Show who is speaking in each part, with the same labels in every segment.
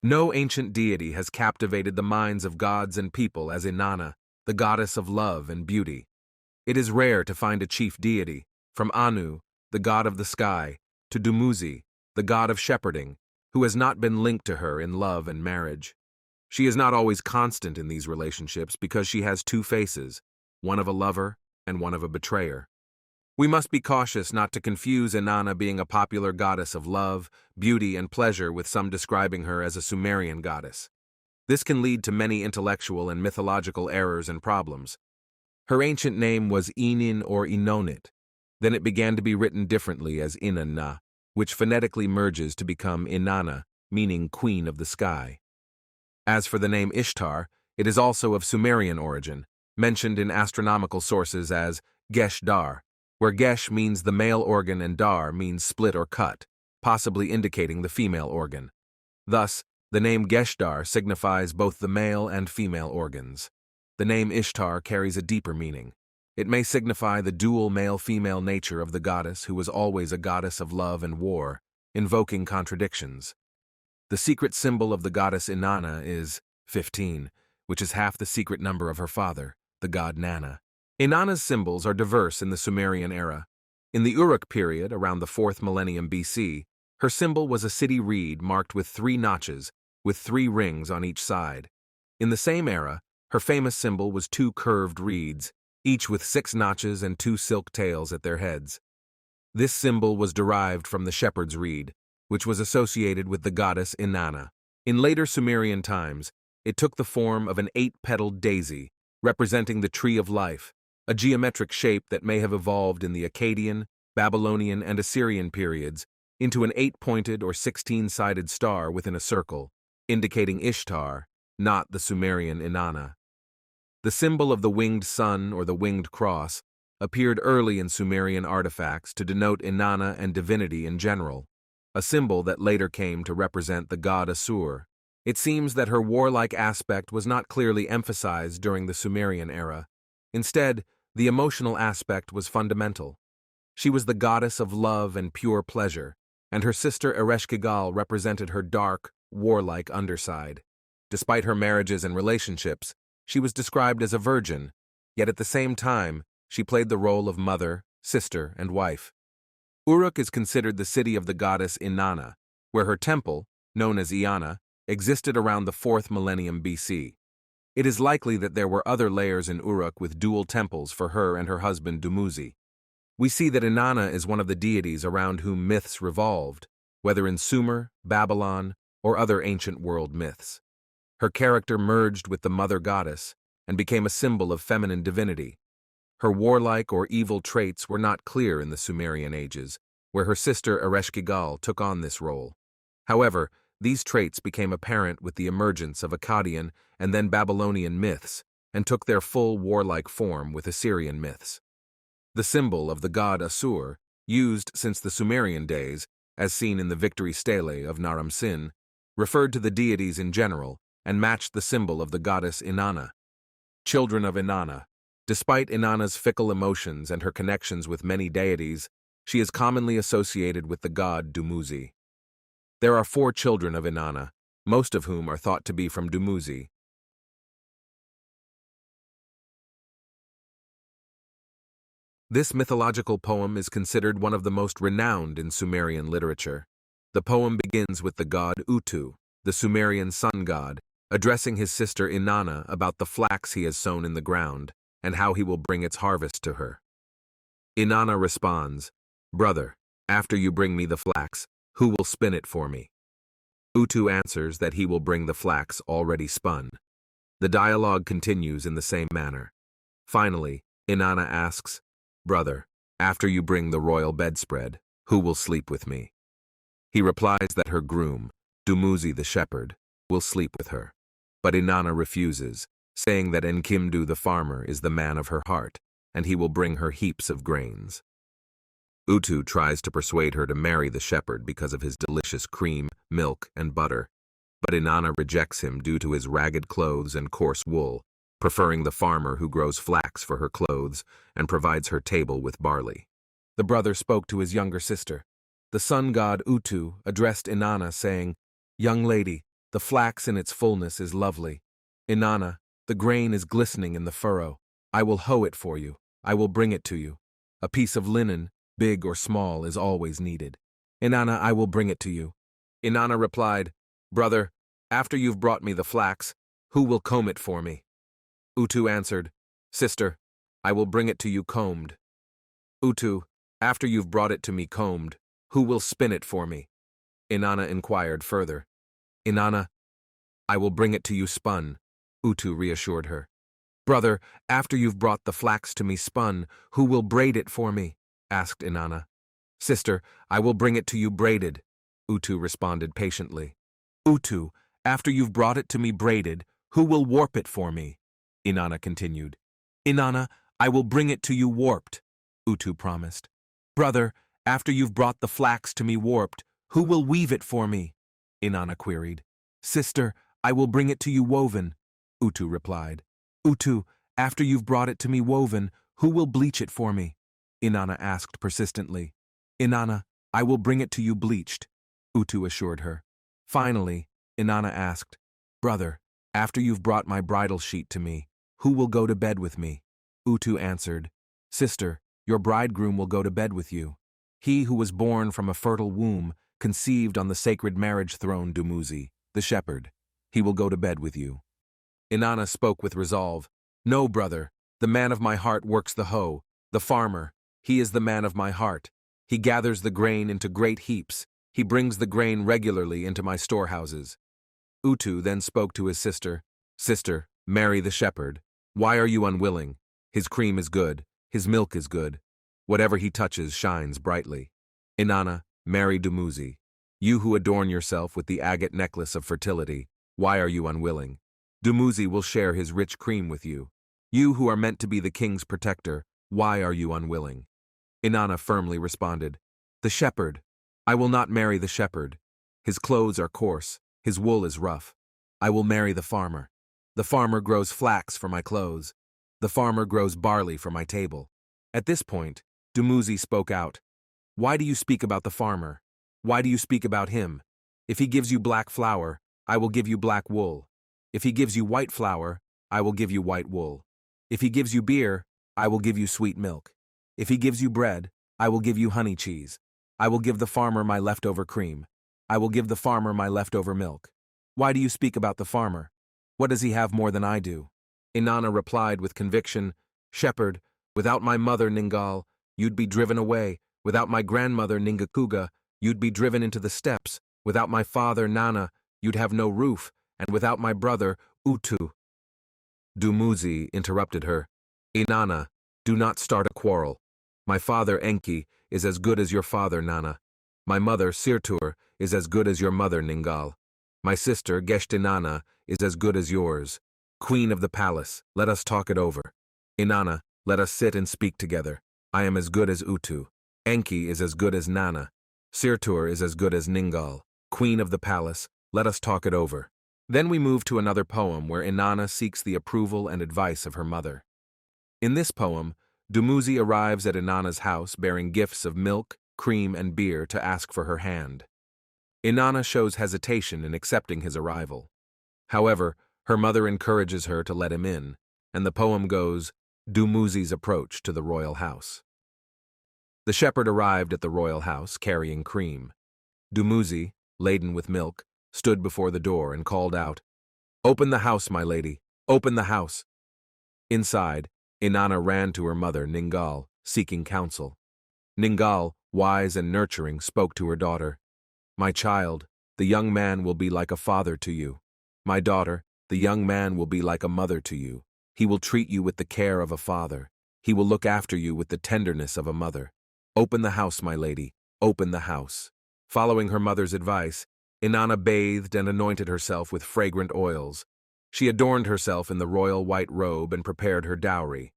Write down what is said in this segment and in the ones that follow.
Speaker 1: No ancient deity has captivated the minds of gods and people as Inanna, the goddess of love and beauty. It is rare to find a chief deity, from Anu, the god of the sky, to Dumuzi, the god of shepherding, who has not been linked to her in love and marriage. She is not always constant in these relationships because she has two faces, one of a lover and one of a betrayer. We must be cautious not to confuse Inanna being a popular goddess of love, beauty, and pleasure with some describing her as a Sumerian goddess. This can lead to many intellectual and mythological errors and problems. Her ancient name was Enin or Inonit. Then it began to be written differently as Inanna, which phonetically merges to become Inanna, meaning queen of the sky. As for the name Ishtar, it is also of Sumerian origin, mentioned in astronomical sources as Gesh-Dar, where Gesh means the male organ and Dar means split or cut, possibly indicating the female organ. Thus, the name Gesh-Dar signifies both the male and female organs. The name Ishtar carries a deeper meaning. It may signify the dual male-female nature of the goddess who was always a goddess of love and war, invoking contradictions. The secret symbol of the goddess Inanna is 15, which is half the secret number of her father, the god Nanna. Inanna's symbols are diverse in the Sumerian era. In the Uruk period, around the 4th millennium BC, her symbol was a city reed marked with 3 notches, with 3 rings on each side. In the same era, her famous symbol was 2 curved reeds, each with 6 notches and 2 silk tails at their heads. This symbol was derived from the shepherd's reed, which was associated with the goddess Inanna. In later Sumerian times, it took the form of an 8-petaled daisy, representing the tree of life, a geometric shape that may have evolved in the Akkadian, Babylonian, and Assyrian periods into an 8-pointed or 16-sided star within a circle, indicating Ishtar, not the Sumerian Inanna. The symbol of the winged sun or the winged cross appeared early in Sumerian artifacts to denote Inanna and divinity in general, a symbol that later came to represent the god Asur. It seems that her warlike aspect was not clearly emphasized during the Sumerian era. Instead, the emotional aspect was fundamental. She was the goddess of love and pure pleasure, and her sister Ereshkigal represented her dark, warlike underside. Despite her marriages and relationships, she was described as a virgin, yet at the same time, she played the role of mother, sister, and wife. Uruk is considered the city of the goddess Inanna, where her temple, known as Eanna, existed around the 4th millennium BC. It is likely that there were other layers in Uruk with dual temples for her and her husband Dumuzi. We see that Inanna is one of the deities around whom myths revolved, whether in Sumer, Babylon, or other ancient world myths. Her character merged with the mother goddess and became a symbol of feminine divinity. Her warlike or evil traits were not clear in the Sumerian ages, where her sister Ereshkigal took on this role. However, these traits became apparent with the emergence of Akkadian and then Babylonian myths and took their full warlike form with Assyrian myths. The symbol of the god Asur, used since the Sumerian days, as seen in the victory stele of Naram Sin, referred to the deities in general and matched the symbol of the goddess Inanna. Children of Inanna. Despite Inanna's fickle emotions and her connections with many deities, she is commonly associated with the god Dumuzi. There are 4 children of Inanna, most of whom are thought to be from Dumuzi. This mythological poem is considered one of the most renowned in Sumerian literature. The poem begins with the god Utu, the Sumerian sun god, addressing his sister Inanna about the flax he has sown in the ground and how he will bring its harvest to her. Inanna responds, "Brother, after you bring me the flax, who will spin it for me?" Utu answers that he will bring the flax already spun. The dialogue continues in the same manner. Finally, Inanna asks, "Brother, after you bring the royal bedspread, who will sleep with me?" He replies that her groom, Dumuzi the shepherd, will sleep with her. But Inanna refuses, saying that Enkimdu the farmer is the man of her heart, and he will bring her heaps of grains. Utu tries to persuade her to marry the shepherd because of his delicious cream, milk, and butter, but Inanna rejects him due to his ragged clothes and coarse wool, preferring the farmer who grows flax for her clothes and provides her table with barley. The brother spoke to his younger sister. The sun god Utu addressed Inanna saying, "Young lady, The flax in its fullness is lovely. Inanna, the grain is glistening in the furrow. I will hoe it for you. I will bring it to you. A piece of linen, big or small, is always needed. Inanna, I will bring it to you. Inanna replied, Brother, after you've brought me the flax, who will comb it for me? Utu answered, Sister, I will bring it to you combed. Utu, after you've brought it to me combed, who will spin it for me? Inanna inquired further. Inanna, I will bring it to you spun, Utu reassured her. Brother, after you've brought the flax to me spun, who will braid it for me? Asked Inanna. Sister, I will bring it to you braided, Utu responded patiently. Utu, after you've brought it to me braided, who will warp it for me? Inanna continued. Inanna, I will bring it to you warped, Utu promised. Brother, after you've brought the flax to me warped, who will weave it for me? Inanna queried. Sister, I will bring it to you woven, Utu replied. Utu, after you've brought it to me woven, who will bleach it for me? Inanna asked persistently. Inanna, I will bring it to you bleached, Utu assured her. Finally, Inanna asked, Brother, after you've brought my bridal sheet to me, who will go to bed with me? Utu answered, Sister, your bridegroom will go to bed with you. He who was born from a fertile womb, conceived on the sacred marriage throne Dumuzi, the shepherd. He will go to bed with you. Inanna spoke with resolve. No, brother, the man of my heart works the hoe, the farmer. He is the man of my heart. He gathers the grain into great heaps. He brings the grain regularly into my storehouses. Utu then spoke to his sister. Sister, marry the shepherd. Why are you unwilling? His cream is good. His milk is good. Whatever he touches shines brightly. Inanna, marry Dumuzi. You who adorn yourself with the agate necklace of fertility, why are you unwilling? Dumuzi will share his rich cream with you. You who are meant to be the king's protector, why are you unwilling? Inanna firmly responded, The shepherd. I will not marry the shepherd. His clothes are coarse, his wool is rough. I will marry the farmer. The farmer grows flax for my clothes. The farmer grows barley for my table. At this point, Dumuzi spoke out. Why do you speak about the farmer? Why do you speak about him? If he gives you black flour, I will give you black wool. If he gives you white flour, I will give you white wool. If he gives you beer, I will give you sweet milk. If he gives you bread, I will give you honey cheese. I will give the farmer my leftover cream. I will give the farmer my leftover milk. Why do you speak about the farmer? What does he have more than I do? Inanna replied with conviction, Shepherd, without my mother Ningal, you'd be driven away. Without my grandmother Ningakuga, you'd be driven into the steppes. Without my father Nana, you'd have no roof. And without my brother Utu. Dumuzi interrupted her. Inanna, do not start a quarrel. My father Enki is as good as your father Nana. My mother Sirtur is as good as your mother Ningal. My sister Geshtinana is as good as yours. Queen of the palace, let us talk it over. Inanna, let us sit and speak together. I am as good as Utu. Enki is as good as Nana. Sirtur is as good as Ningal. Queen of the palace, let us talk it over. Then we move to another poem where Inanna seeks the approval and advice of her mother. In this poem, Dumuzi arrives at Inanna's house bearing gifts of milk, cream, and beer to ask for her hand. Inanna shows hesitation in accepting his arrival. However, her mother encourages her to let him in, and the poem goes, Dumuzi's approach to the royal house. The shepherd arrived at the royal house carrying cream. Dumuzi, laden with milk, stood before the door and called out, Open the house, my lady, open the house. Inside, Inanna ran to her mother, Ningal, seeking counsel. Ningal, wise and nurturing, spoke to her daughter. My child, the young man will be like a father to you. My daughter, the young man will be like a mother to you. He will treat you with the care of a father. He will look after you with the tenderness of a mother. Open the house, my lady, open the house. Following her mother's advice, Inanna bathed and anointed herself with fragrant oils. She adorned herself in the royal white robe and prepared her dowry.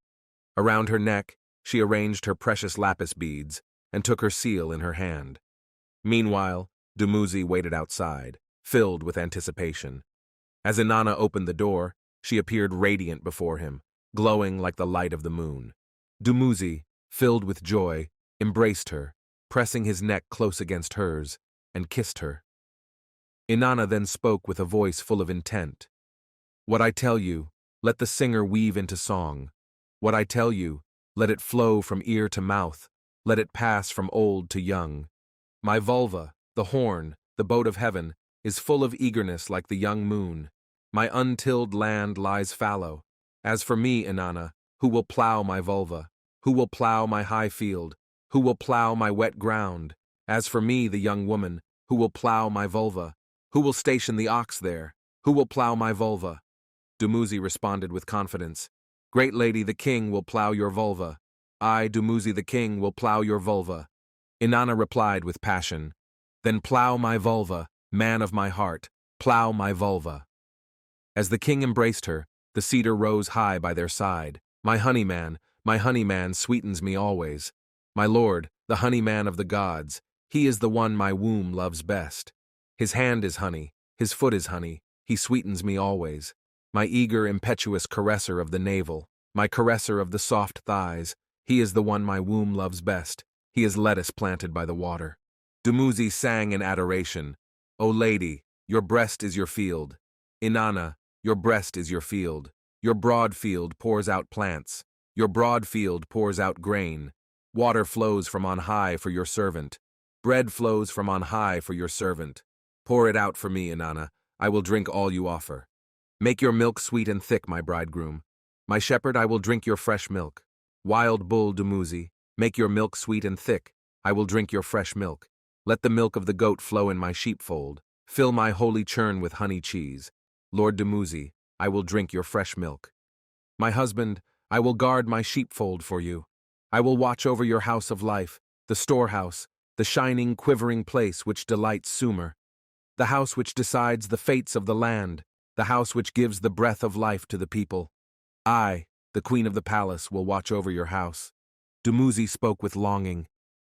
Speaker 1: Around her neck, she arranged her precious lapis beads and took her seal in her hand. Meanwhile, Dumuzi waited outside, filled with anticipation. As Inanna opened the door, she appeared radiant before him, glowing like the light of the moon. Dumuzi, filled with joy, embraced her, pressing his neck close against hers, and kissed her. Inanna then spoke with a voice full of intent. What I tell you, let the singer weave into song. What I tell you, let it flow from ear to mouth, let it pass from old to young. My vulva, the horn, the boat of heaven, is full of eagerness like the young moon. My untilled land lies fallow. As for me, Inanna, who will plow my vulva? Who will plow my high field? Who will plow my wet ground? As for me, the young woman, who will plow my vulva? Who will station the ox there? Who will plow my vulva? Dumuzi responded with confidence. Great lady, the king will plow your vulva. I, Dumuzi the king, will plow your vulva. Inanna replied with passion. Then plow my vulva, man of my heart, plow my vulva. As the king embraced her, the cedar rose high by their side. My honey man sweetens me always. My lord, the honey man of the gods, he is the one my womb loves best. His hand is honey, his foot is honey, he sweetens me always. My eager, impetuous caresser of the navel, my caresser of the soft thighs, he is the one my womb loves best. He is lettuce planted by the water. Dumuzi sang in adoration. O lady, your breast is your field. Inanna, your breast is your field. Your broad field pours out plants. Your broad field pours out grain. Water flows from on high for your servant. Bread flows from on high for your servant. Pour it out for me, Inanna. I will drink all you offer. Make your milk sweet and thick, my bridegroom. My shepherd, I will drink your fresh milk. Wild bull Dumuzi, make your milk sweet and thick. I will drink your fresh milk. Let the milk of the goat flow in my sheepfold. Fill my holy churn with honey cheese. Lord Dumuzi, I will drink your fresh milk. My husband, I will guard my sheepfold for you. I will watch over your house of life, the storehouse, the shining, quivering place which delights Sumer, the house which decides the fates of the land, the house which gives the breath of life to the people. I, the queen of the palace, will watch over your house. Dumuzi spoke with longing.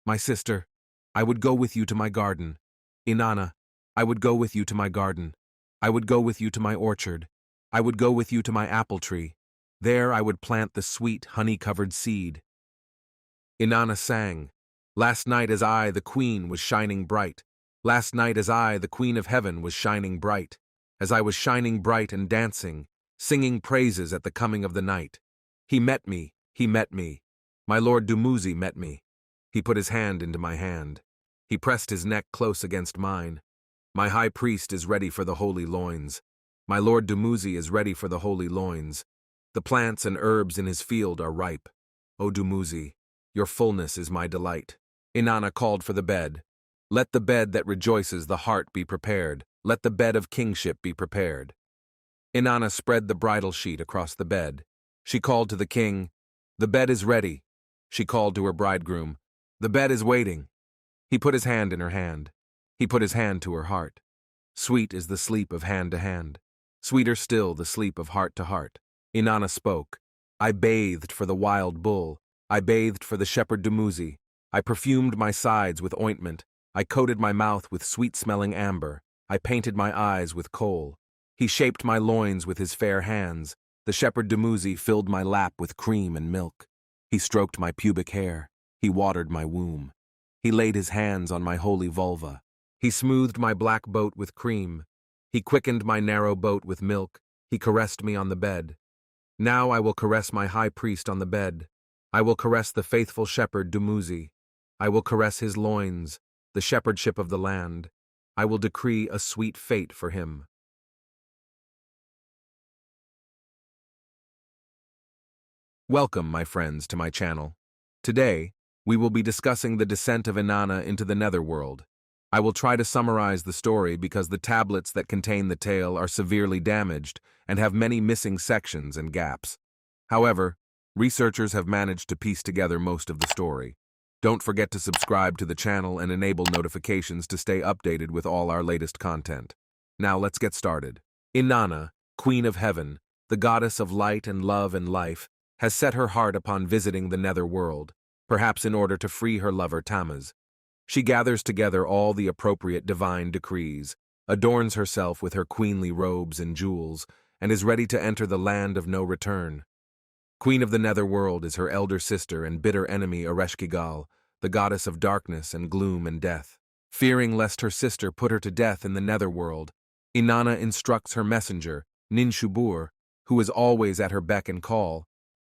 Speaker 1: My sister, I would go with you to my garden. Inanna, I would go with you to my garden. I would go with you to my orchard. I would go with you to my apple tree. There I would plant the sweet, honey-covered seed. Inanna sang. Last night as I, the queen, was shining bright. Last night as I, the queen of heaven, was shining bright. As I was shining bright and dancing, singing praises at the coming of the night. He met me, he met me. My lord Dumuzi met me. He put his hand into my hand. He pressed his neck close against mine. My high priest is ready for the holy loins. My lord Dumuzi is ready for the holy loins. The plants and herbs in his field are ripe. O Dumuzi, your fullness is my delight. Inanna called for the bed. Let the bed that rejoices the heart be prepared. Let the bed of kingship be prepared. Inanna spread the bridal sheet across the bed. She called to the king, The bed is ready. She called to her bridegroom, The bed is waiting. He put his hand in her hand. He put his hand to her heart. Sweet is the sleep of hand to hand. Sweeter still the sleep of heart to heart. Inanna spoke. I bathed for the wild bull. I bathed for the shepherd Dumuzi. I perfumed my sides with ointment. I coated my mouth with sweet-smelling amber. I painted my eyes with kohl. He shaped my loins with his fair hands. The shepherd Dumuzi filled my lap with cream and milk. He stroked my pubic hair. He watered my womb. He laid his hands on my holy vulva. He smoothed my black boat with cream. He quickened my narrow boat with milk. He caressed me on the bed. Now I will caress my high priest on the bed. I will caress the faithful shepherd Dumuzi. I will caress his loins, the shepherdship of the land. I will decree a sweet fate for him. Welcome, my friends, to my channel. Today, we will be discussing the descent of Inanna into the Nether World. I will try to summarize the story because the tablets that contain the tale are severely damaged and have many missing sections and gaps. However, researchers have managed to piece together most of the story. Don't forget to subscribe to the channel and enable notifications to stay updated with all our latest content. Now let's get started. Inanna, Queen of Heaven, the goddess of light and love and life, has set her heart upon visiting the Nether World, perhaps in order to free her lover Tammuz. She gathers together all the appropriate divine decrees, adorns herself with her queenly robes and jewels, and is ready to enter the land of no return. Queen of the Nether World is her elder sister and bitter enemy Ereshkigal, the goddess of darkness and gloom and death. Fearing lest her sister put her to death in the Nether World, Inanna instructs her messenger, Ninshubur, who is always at her beck and call,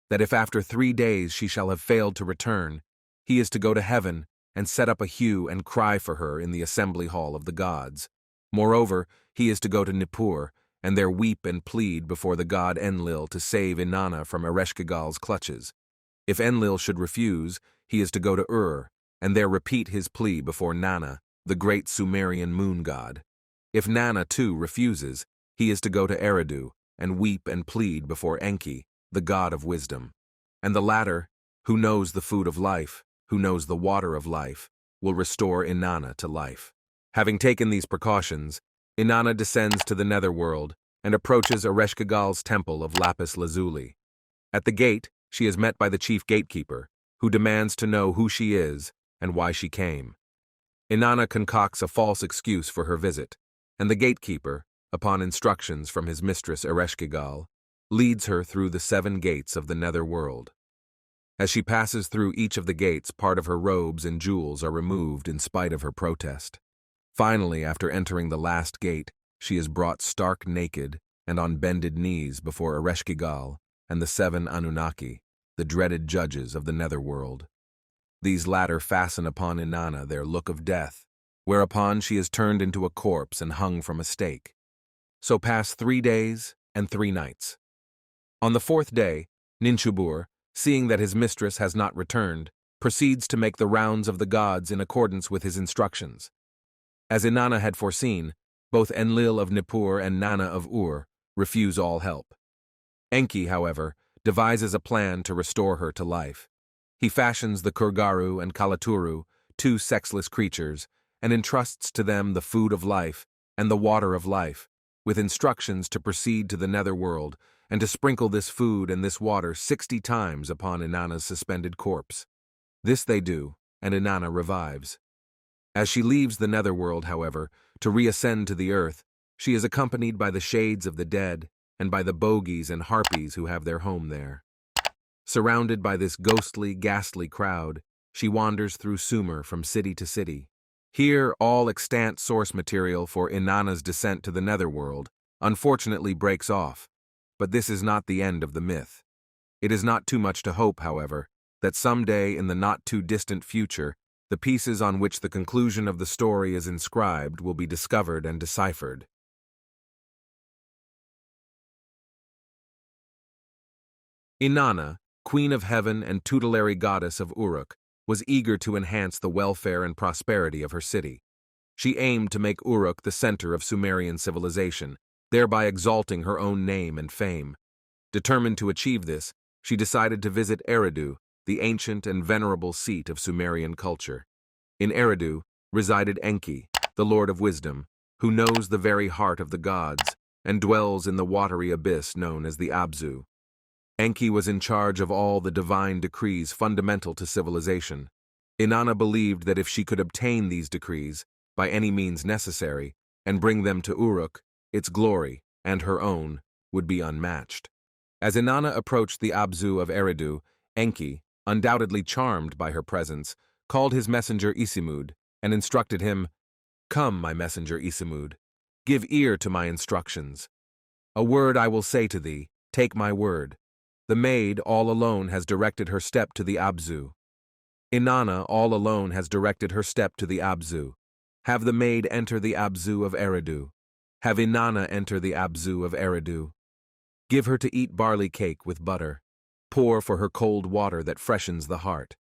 Speaker 1: that if after 3 days she shall have failed to return, he is to go to heaven and set up a hue and cry for her in the assembly hall of the gods. Moreover, he is to go to Nippur, and there weep and plead before the god Enlil to save Inanna from Ereshkigal's clutches. If Enlil should refuse, he is to go to Ur, and there repeat his plea before Nanna, the great Sumerian moon god. If Nanna, too, refuses, he is to go to Eridu, and weep and plead before Enki, the god of wisdom. And the latter, who knows the food of life, who knows the water of life, will restore Inanna to life. Having taken these precautions, Inanna descends to the Netherworld and approaches Ereshkigal's temple of lapis lazuli. At the gate, she is met by the chief gatekeeper, who demands to know who she is and why she came. Inanna concocts a false excuse for her visit, and the gatekeeper, upon instructions from his mistress Ereshkigal, leads her through the 7 gates of the Netherworld. As she passes through each of the gates, part of her robes and jewels are removed in spite of her protest. Finally, after entering the last gate, she is brought stark naked and on bended knees before Ereshkigal and the 7 Anunnaki, the dreaded judges of the Netherworld. These latter fasten upon Inanna their look of death, whereupon she is turned into a corpse and hung from a stake. So pass 3 days and 3 nights. On the 4th day, Ninshubur, seeing that his mistress has not returned, proceeds to make the rounds of the gods in accordance with his instructions. As Inanna had foreseen, both Enlil of Nippur and Nanna of Ur refuse all help. Enki, however, devises a plan to restore her to life. He fashions the Kurgaru and Kalaturu, 2 sexless creatures, and entrusts to them the food of life and the water of life, with instructions to proceed to the Netherworld and to sprinkle this food and this water 60 times upon Inanna's suspended corpse. This they do, and Inanna revives. As she leaves the Netherworld, however, to reascend to the earth, she is accompanied by the shades of the dead and by the bogies and harpies who have their home there. Surrounded by this ghostly, ghastly crowd, she wanders through Sumer from city to city. Here, all extant source material for Inanna's descent to the Netherworld unfortunately breaks off, but this is not the end of the myth. It is not too much to hope, however, that someday in the not-too-distant future, the pieces on which the conclusion of the story is inscribed will be discovered and deciphered. Inanna, queen of heaven and tutelary goddess of Uruk, was eager to enhance the welfare and prosperity of her city. She aimed to make Uruk the center of Sumerian civilization, thereby exalting her own name and fame. Determined to achieve this, she decided to visit Eridu, the ancient and venerable seat of Sumerian culture. In Eridu resided Enki, the Lord of Wisdom, who knows the very heart of the gods and dwells in the watery abyss known as the Abzu. Enki was in charge of all the divine decrees fundamental to civilization. Inanna believed that if she could obtain these decrees, by any means necessary, and bring them to Uruk, its glory, and her own, would be unmatched. As Inanna approached the Abzu of Eridu, Enki, undoubtedly charmed by her presence, called his messenger Isimud, and instructed him, "Come, my messenger Isimud, give ear to my instructions. A word I will say to thee, take my word. The maid all alone has directed her step to the Abzu. Inanna all alone has directed her step to the Abzu. Have the maid enter the Abzu of Eridu. Have Inanna enter the Abzu of Eridu. Give her to eat barley cake with butter. Pour for her cold water that freshens the heart.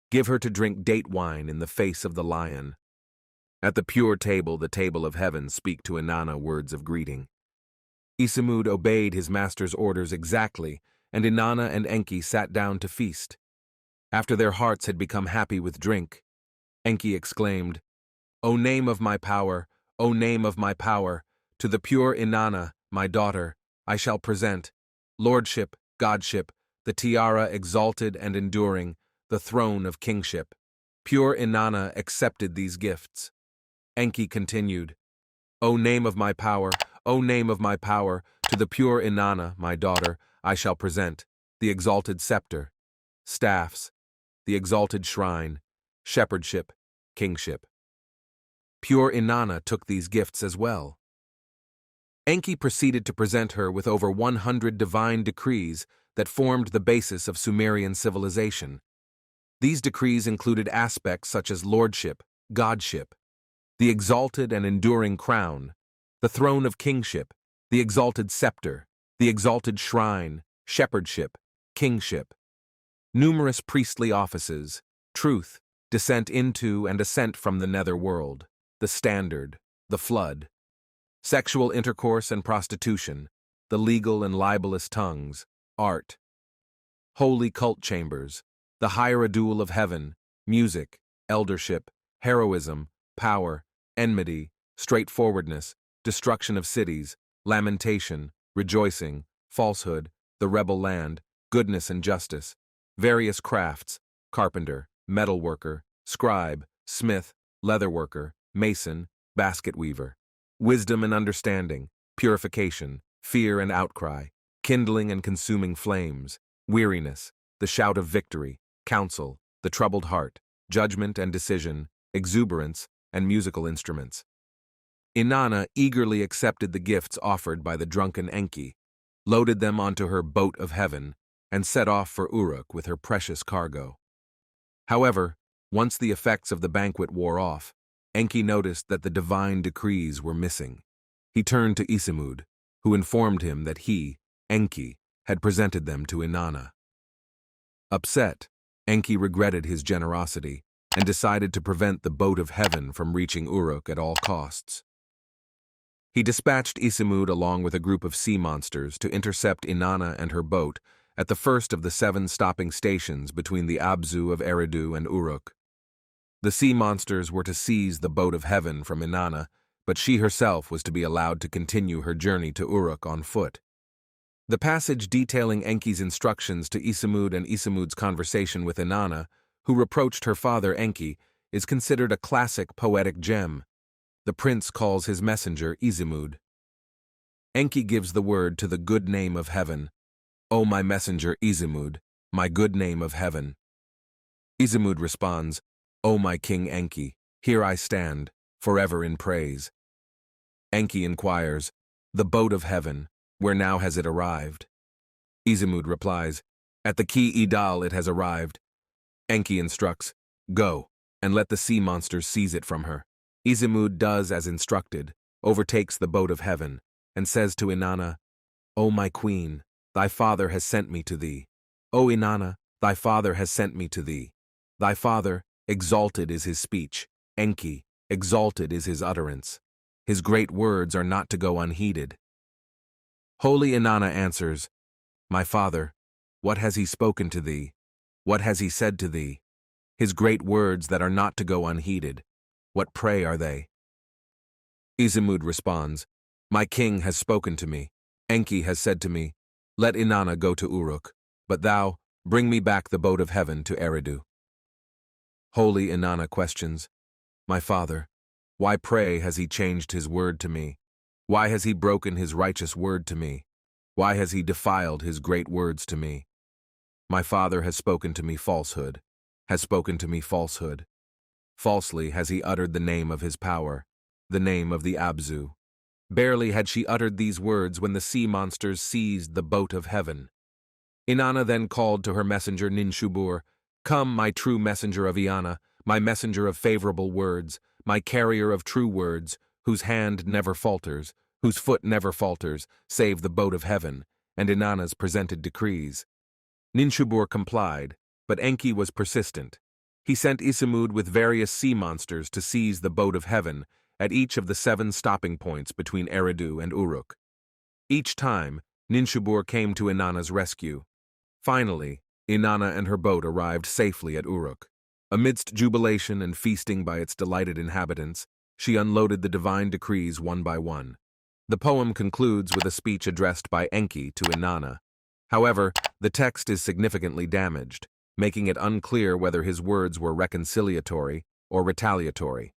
Speaker 1: Give her to drink date wine in the face of the lion. At the pure table, the table of heaven, speak to Inanna words of greeting." Isimud obeyed his master's orders exactly, and Inanna and Enki sat down to feast. After their hearts had become happy with drink, Enki exclaimed, "O name of my power, O name of my power, to the pure Inanna, my daughter, I shall present lordship, godship, the tiara exalted and enduring, the throne of kingship." Pure Inanna accepted these gifts. Enki continued, "O name of my power, O name of my power, to the pure Inanna, my daughter, I shall present the exalted scepter, staffs, the exalted shrine, shepherdship, kingship." Pure Inanna took these gifts as well. Enki proceeded to present her with over 100 divine decrees that formed the basis of Sumerian civilization. These decrees included aspects such as lordship, godship, the exalted and enduring crown, the throne of kingship, the exalted scepter, the exalted shrine, shepherdship, kingship, numerous priestly offices, truth, descent into and ascent from the Nether World, the standard, the flood, sexual intercourse and prostitution, the legal and libelous tongues, art, holy cult chambers, the hierodule of heaven, music, eldership, heroism, power, enmity, straightforwardness, destruction of cities, lamentation, rejoicing, falsehood, the rebel land, goodness and justice, various crafts, carpenter, metalworker, scribe, smith, leatherworker, mason, basket weaver, wisdom and understanding, purification, fear and outcry, kindling and consuming flames, weariness, the shout of victory, counsel, the troubled heart, judgment and decision, exuberance, and musical instruments. Inanna eagerly accepted the gifts offered by the drunken Enki, loaded them onto her boat of heaven, and set off for Uruk with her precious cargo. However, once the effects of the banquet wore off, Enki noticed that the divine decrees were missing. He turned to Isimud, who informed him that he, Enki, had presented them to Inanna. Upset, Enki regretted his generosity and decided to prevent the boat of heaven from reaching Uruk at all costs. He dispatched Isimud along with a group of sea monsters to intercept Inanna and her boat at the first of the 7 stopping stations between the Abzu of Eridu and Uruk. The sea monsters were to seize the boat of heaven from Inanna, but she herself was to be allowed to continue her journey to Uruk on foot. The passage detailing Enki's instructions to Isimud and Isimud's conversation with Inanna, who reproached her father Enki, is considered a classic poetic gem. The prince calls his messenger Isimud. Enki gives the word to the good name of heaven. O my messenger Isimud, my good name of heaven. Isimud responds, O my king Enki, here I stand, forever in praise. Enki inquires, the boat of heaven, where now has it arrived? Isimud replies, at the Key Idal it has arrived. Enki instructs, go, and let the sea monsters seize it from her. Isimud does as instructed, overtakes the boat of heaven, and says to Inanna, O my queen, thy father has sent me to thee. O Inanna, thy father has sent me to thee. Thy father, exalted is his speech, Enki, exalted is his utterance. His great words are not to go unheeded. Holy Inanna answers, my father, what has he spoken to thee? What has he said to thee? His great words that are not to go unheeded. What pray are they? Isimud responds, my king has spoken to me. Enki has said to me, let Inanna go to Uruk, but thou, bring me back the boat of heaven to Eridu. Holy Inanna questions, my father, why pray has he changed his word to me? Why has he broken his righteous word to me? Why has he defiled his great words to me? My father has spoken to me falsehood, has spoken to me falsehood. Falsely has he uttered the name of his power, the name of the Abzu. Barely had she uttered these words when the sea monsters seized the boat of heaven. Inanna then called to her messenger Ninshubur, come, my true messenger of Inanna, my messenger of favorable words, my carrier of true words, whose hand never falters, whose foot never falters, save the boat of heaven, and Inanna's presented decrees. Ninshubur complied, but Enki was persistent. He sent Isimud with various sea monsters to seize the boat of heaven at each of the 7 stopping points between Eridu and Uruk. Each time, Ninshubur came to Inanna's rescue. Finally, Inanna and her boat arrived safely at Uruk. Amidst jubilation and feasting by its delighted inhabitants, she unloaded the divine decrees one by one. The poem concludes with a speech addressed by Enki to Inanna. However, the text is significantly damaged, making it unclear whether his words were reconciliatory or retaliatory.